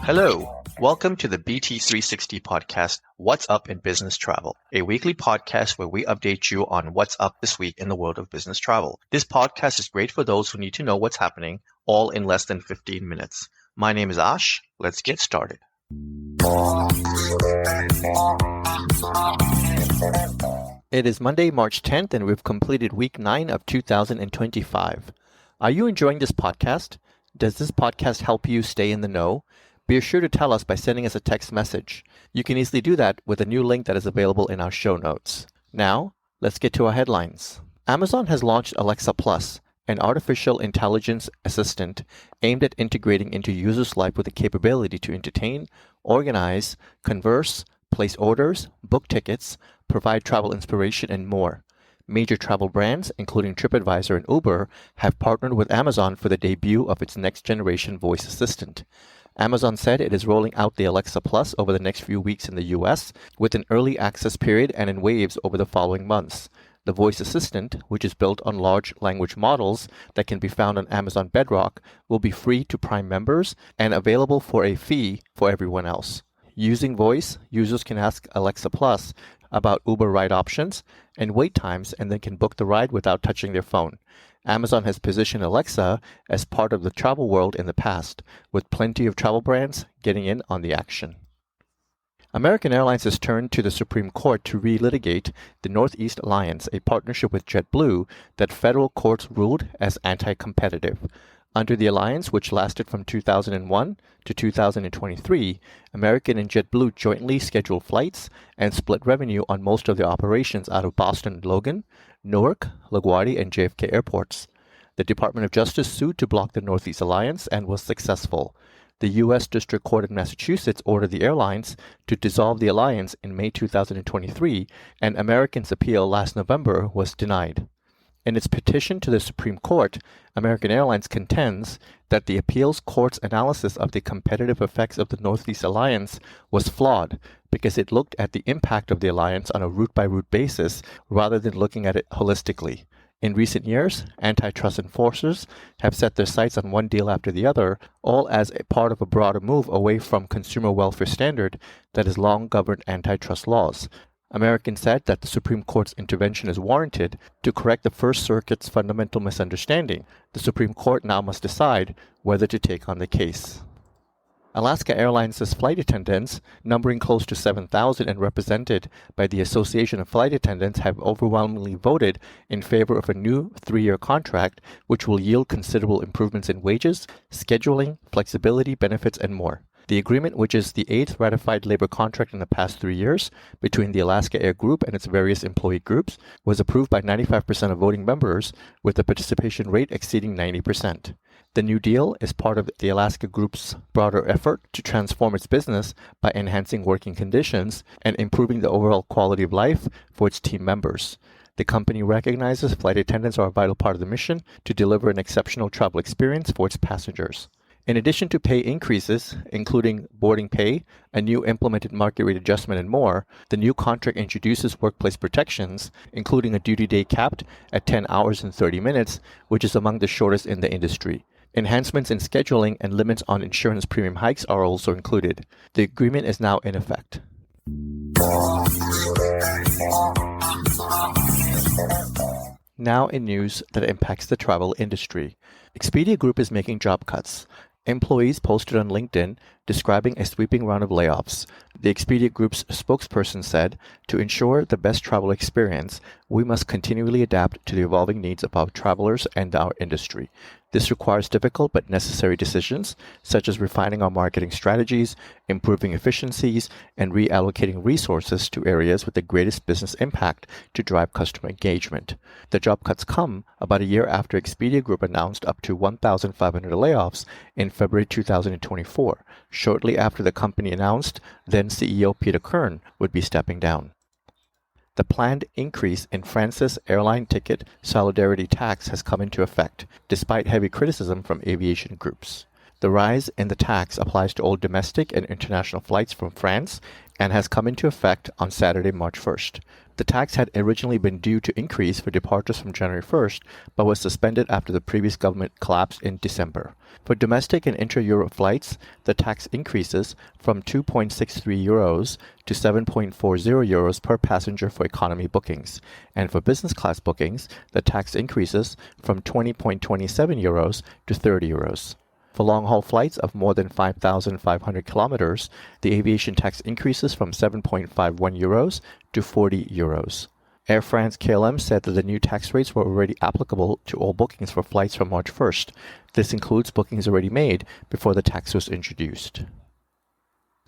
Hello, welcome to the BT360 podcast, What's Up in Business Travel, a weekly podcast where we update you on what's up this week in the world of business travel. This podcast is great for those who need to know what's happening, all in less than 15 minutes. My name is Ash. Let's get started. It is Monday, March 10th, and we've completed week 9 of 2025. Are you enjoying this podcast? Does this podcast help you stay in the know? Be sure to tell us by sending us a text message. You can easily do that with a new link that is available in our show notes. Now, let's get to our headlines. Amazon has launched Alexa Plus, an artificial intelligence assistant aimed at integrating into users' life with the capability to entertain, organize, converse, place orders, book tickets, provide travel inspiration, and more. Major travel brands, including TripAdvisor and Uber, have partnered with Amazon for the debut of its next-generation voice assistant. Amazon said it is rolling out the Alexa Plus over the next few weeks in the US, with an early access period and in waves over the following months. The voice assistant, which is built on large language models that can be found on Amazon Bedrock, will be free to Prime members and available for a fee for everyone else. Using voice, users can ask Alexa Plus about Uber ride options and wait times, and then can book the ride without touching their phone. Amazon has positioned Alexa as part of the travel world in the past, with plenty of travel brands getting in on the action. American Airlines has turned to the Supreme Court to relitigate the Northeast Alliance, a partnership with JetBlue that federal courts ruled as anti-competitive. Under the alliance, which lasted from 2001 to 2023, American and JetBlue jointly scheduled flights and split revenue on most of their operations out of Boston Logan, Newark, LaGuardia, and JFK airports. The Department of Justice sued to block the Northeast Alliance and was successful. The U.S. District Court in Massachusetts ordered the airlines to dissolve the alliance in May 2023, and American's appeal last November was denied. In its petition to the Supreme Court, American Airlines contends that the appeals court's analysis of the competitive effects of the Northeast Alliance was flawed because it looked at the impact of the alliance on a route-by-route basis rather than looking at it holistically. In recent years, antitrust enforcers have set their sights on one deal after the other, all as a part of a broader move away from consumer welfare standard that has long governed antitrust laws. American said that the Supreme Court's intervention is warranted to correct the First Circuit's fundamental misunderstanding. The Supreme Court now must decide whether to take on the case. Alaska Airlines' flight attendants, numbering close to 7,000 and represented by the Association of Flight Attendants, have overwhelmingly voted in favor of a new 3-year contract, which will yield considerable improvements in wages, scheduling, flexibility, benefits, and more. The agreement, which is the 8th ratified labor contract in the past 3 years between the Alaska Air Group and its various employee groups, was approved by 95% of voting members, with the participation rate exceeding 90%. The new deal is part of the Alaska Group's broader effort to transform its business by enhancing working conditions and improving the overall quality of life for its team members. The company recognizes flight attendants are a vital part of the mission to deliver an exceptional travel experience for its passengers. In addition to pay increases, including boarding pay, a new implemented market rate adjustment, and more, the new contract introduces workplace protections, including a duty day capped at 10 hours and 30 minutes, which is among the shortest in the industry. Enhancements in scheduling and limits on insurance premium hikes are also included. The agreement is now in effect. Now in news that impacts the travel industry. Expedia Group is making job cuts. Employees posted on LinkedIn describing a sweeping round of layoffs. The Expedia Group's spokesperson said, "To ensure the best travel experience, we must continually adapt to the evolving needs of our travelers and our industry. This requires difficult but necessary decisions, such as refining our marketing strategies, improving efficiencies, and reallocating resources to areas with the greatest business impact to drive customer engagement." The job cuts come about a year after Expedia Group announced up to 1,500 layoffs in February 2024, shortly after the company announced then CEO Peter Kern would be stepping down. The planned increase in France's airline ticket solidarity tax has come into effect, despite heavy criticism from aviation groups. The rise in the tax applies to all domestic and international flights from France and has come into effect on Saturday, March 1st. The tax had originally been due to increase for departures from January 1st, but was suspended after the previous government collapsed in December. For domestic and intra-Europe flights, the tax increases from €2.63 to €7.40 per passenger for economy bookings, and for business class bookings, the tax increases from €20.27 to €30. For long-haul flights of more than 5,500 kilometers, the aviation tax increases from €7.51 to €40. Air France-KLM said that the new tax rates were already applicable to all bookings for flights from March 1st. This includes bookings already made before the tax was introduced.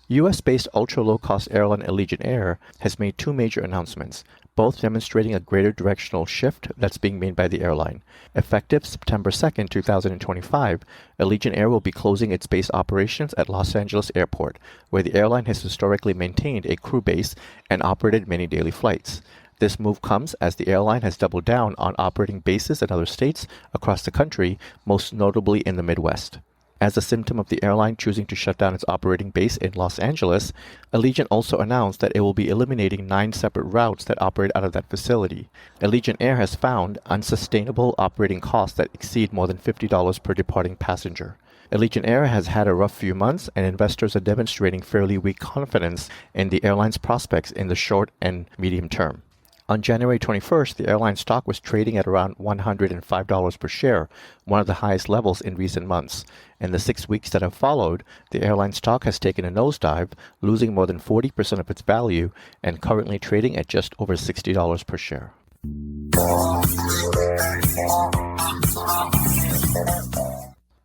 US-based ultra-low-cost airline Allegiant Air has made two major announcements, both demonstrating a greater directional shift that's being made by the airline. Effective September 2, 2025, Allegiant Air will be closing its base operations at Los Angeles Airport, where the airline has historically maintained a crew base and operated many daily flights. This move comes as the airline has doubled down on operating bases in other states across the country, most notably in the Midwest. As a symptom of the airline choosing to shut down its operating base in Los Angeles, Allegiant also announced that it will be eliminating 9 separate routes that operate out of that facility. Allegiant Air has found unsustainable operating costs that exceed more than $50 per departing passenger. Allegiant Air has had a rough few months, and investors are demonstrating fairly weak confidence in the airline's prospects in the short and medium term. On January 21st, the airline stock was trading at around $105 per share, one of the highest levels in recent months. In the 6 weeks that have followed, the airline stock has taken a nosedive, losing more than 40% of its value and currently trading at just over $60 per share.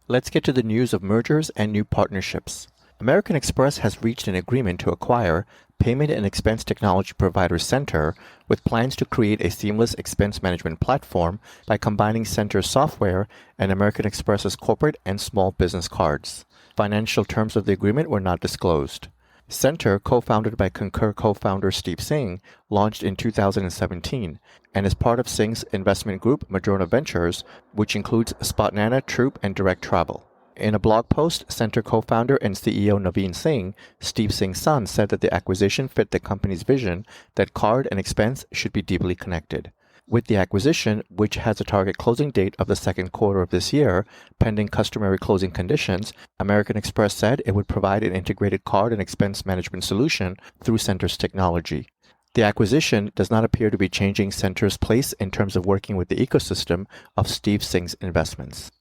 Let's get to the news of mergers and new partnerships. American Express has reached an agreement to acquire payment and expense technology provider Center, with plans to create a seamless expense management platform by combining Center's software and American Express's corporate and small business cards. Financial terms of the agreement were not disclosed. Center, co-founded by Concur co-founder Steve Singh, launched in 2017 and is part of Singh's investment group Madrona Ventures, which includes Spotnana, Troop, and Direct Travel. In a blog post, Center co-founder and CEO Naveen Singh, Steve Singh's son, said that the acquisition fit the company's vision that card and expense should be deeply connected. With the acquisition, which has a target closing date of the second quarter of this year, pending customary closing conditions, American Express said it would provide an integrated card and expense management solution through Center's technology. The acquisition does not appear to be changing Center's place in terms of working with the ecosystem of Steve Singh's investments.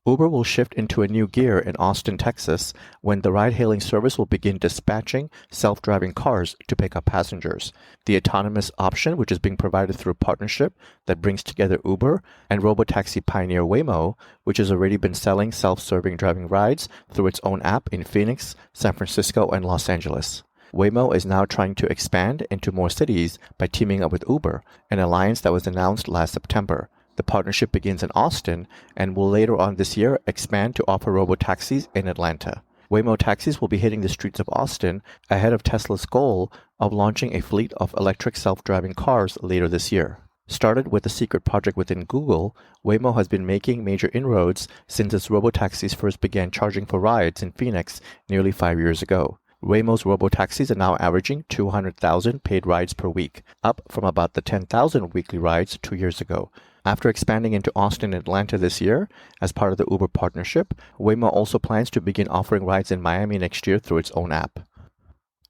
Uber will shift into a new gear in Austin, Texas, when the ride-hailing service will begin dispatching self-driving cars to pick up passengers. The autonomous option, which is being provided through a partnership that brings together Uber and robotaxi pioneer Waymo, which has already been selling self-serving driving rides through its own app in Phoenix, San Francisco, and Los Angeles. Waymo is now trying to expand into more cities by teaming up with Uber, an alliance that was announced last September. The partnership begins in Austin and will later on this year expand to offer robotaxis in Atlanta. Waymo taxis will be hitting the streets of Austin ahead of Tesla's goal of launching a fleet of electric self-driving cars later this year. Started with a secret project within Google, Waymo has been making major inroads since its robotaxis first began charging for rides in Phoenix nearly 5 years ago. Waymo's robotaxis are now averaging 200,000 paid rides per week, up from about the 10,000 weekly rides 2 years ago. After expanding into Austin and Atlanta this year, as part of the Uber partnership, Waymo also plans to begin offering rides in Miami next year through its own app.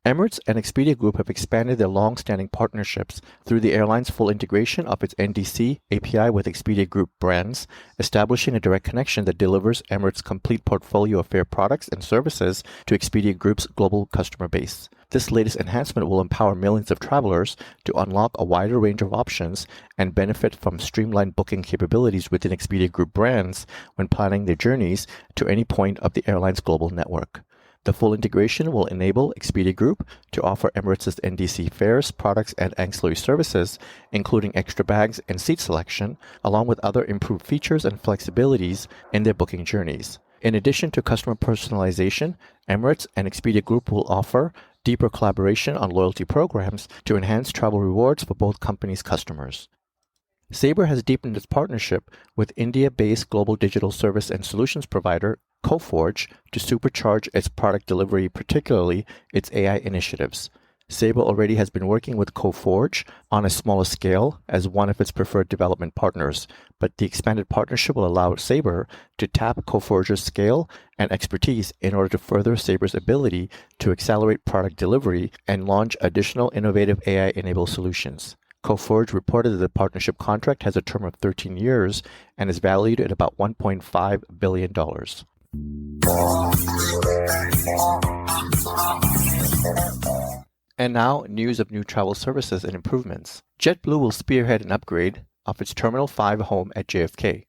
Emirates and Expedia Group have expanded their long-standing partnerships through the airline's full integration of its NDC API with Expedia Group brands, establishing a direct connection that delivers Emirates' complete portfolio of fare products and services to Expedia Group's global customer base. This latest enhancement will empower millions of travelers to unlock a wider range of options and benefit from streamlined booking capabilities within Expedia Group brands when planning their journeys to any point of the airline's global network. The full integration will enable Expedia Group to offer Emirates' NDC fares, products, and ancillary services, including extra bags and seat selection, along with other improved features and flexibilities in their booking journeys. In addition to customer personalization, Emirates and Expedia Group will offer deeper collaboration on loyalty programs to enhance travel rewards for both companies' customers. Sabre has deepened its partnership with India-based global digital service and solutions provider Coforge to supercharge its product delivery, particularly its AI initiatives. Sabre already has been working with Coforge on a smaller scale as one of its preferred development partners, but the expanded partnership will allow Sabre to tap Coforge's scale and expertise in order to further Sabre's ability to accelerate product delivery and launch additional innovative AI-enabled solutions. Coforge reported that the partnership contract has a term of 13 years and is valued at about $1.5 billion. And now, news of new travel services and improvements. JetBlue will spearhead an upgrade of its Terminal 5 home at JFK.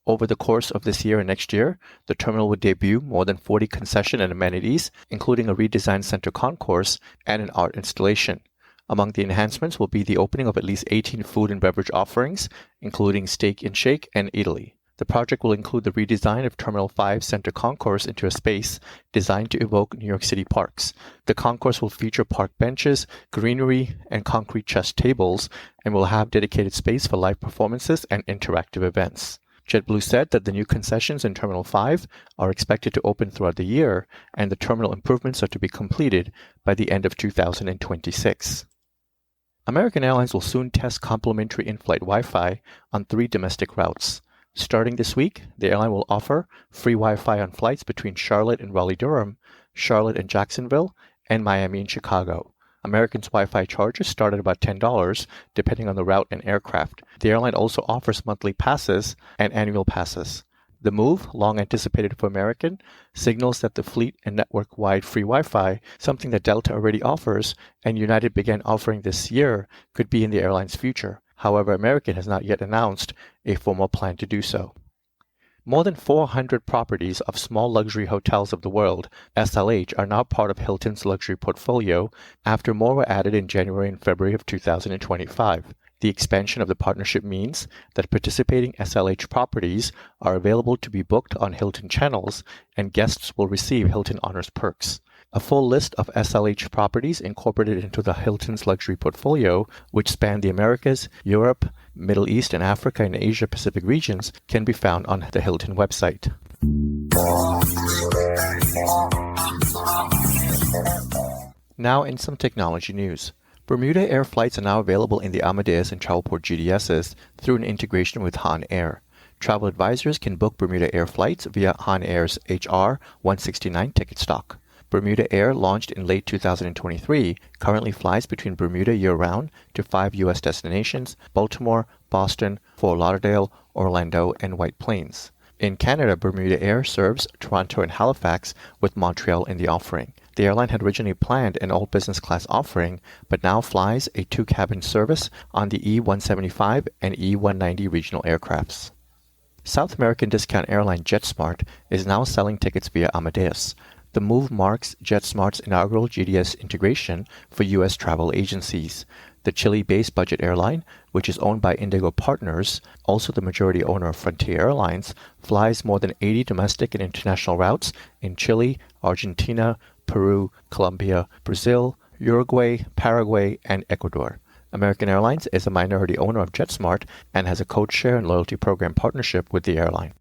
Over the course of this year and next year, the terminal will debut more than 40 concession and amenities, including a redesigned center concourse and an art installation. Among the enhancements will be the opening of at least 18 food and beverage offerings, including Steak and Shake and Italy. The project will include the redesign of Terminal 5 Center Concourse into a space designed to evoke New York City parks. The concourse will feature park benches, greenery, and concrete chess tables, and will have dedicated space for live performances and interactive events. JetBlue said that the new concessions in Terminal 5 are expected to open throughout the year, and the terminal improvements are to be completed by the end of 2026. American Airlines will soon test complimentary in-flight Wi-Fi on 3 domestic routes. Starting this week, the airline will offer free Wi-Fi on flights between Charlotte and Raleigh-Durham, Charlotte and Jacksonville, and Miami and Chicago. American's Wi-Fi charges start at about $10, depending on the route and aircraft. The airline also offers monthly passes and annual passes. The move, long anticipated for American, signals that the fleet and network-wide free Wi-Fi, something that Delta already offers and United began offering this year, could be in the airline's future. However, American has not yet announced a formal plan to do so. More than 400 properties of small luxury hotels of the world, SLH, are now part of Hilton's luxury portfolio after more were added in January and February of 2025. The expansion of the partnership means that participating SLH properties are available to be booked on Hilton channels, and guests will receive Hilton Honors perks. A full list of SLH properties incorporated into the Hilton's luxury portfolio, which span the Americas, Europe, Middle East, and Africa and Asia Pacific regions, can be found on the Hilton website. Now in some technology news. Bermuda Air flights are now available in the Amadeus and Travelport GDSs through an integration with Han Air. Travel advisors can book Bermuda Air flights via Han Air's HR 169 ticket stock. Bermuda Air, launched in late 2023, currently flies between Bermuda year-round to 5 U.S. destinations: Baltimore, Boston, Fort Lauderdale, Orlando, and White Plains. In Canada, Bermuda Air serves Toronto and Halifax, with Montreal in the offering. The airline had originally planned an all-business class offering, but now flies a 2-cabin service on the E-175 and E-190 regional aircrafts. South American discount airline JetSmart is now selling tickets via Amadeus. The move marks JetSmart's inaugural GDS integration for U.S. travel agencies. The Chile-based budget airline, which is owned by Indigo Partners, also the majority owner of Frontier Airlines, flies more than 80 domestic and international routes in Chile, Argentina, Peru, Colombia, Brazil, Uruguay, Paraguay, and Ecuador. American Airlines is a minority owner of JetSmart and has a code share and loyalty program partnership with the airline.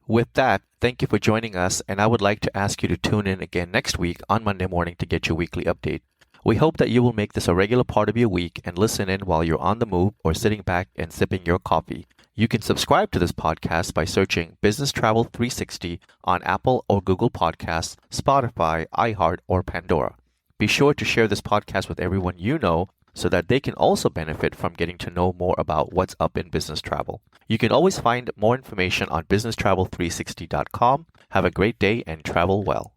With that, thank you for joining us, and I would like to ask you to tune in again next week on Monday morning to get your weekly update. We hope that you will make this a regular part of your week and listen in while you're on the move or sitting back and sipping your coffee. You can subscribe to this podcast by searching Business Travel 360 on Apple or Google Podcasts, Spotify, iHeart, or Pandora. Be sure to share this podcast with everyone you know so that they can also benefit from getting to know more about what's up in business travel. You can always find more information on businesstravel360.com. Have a great day and travel well.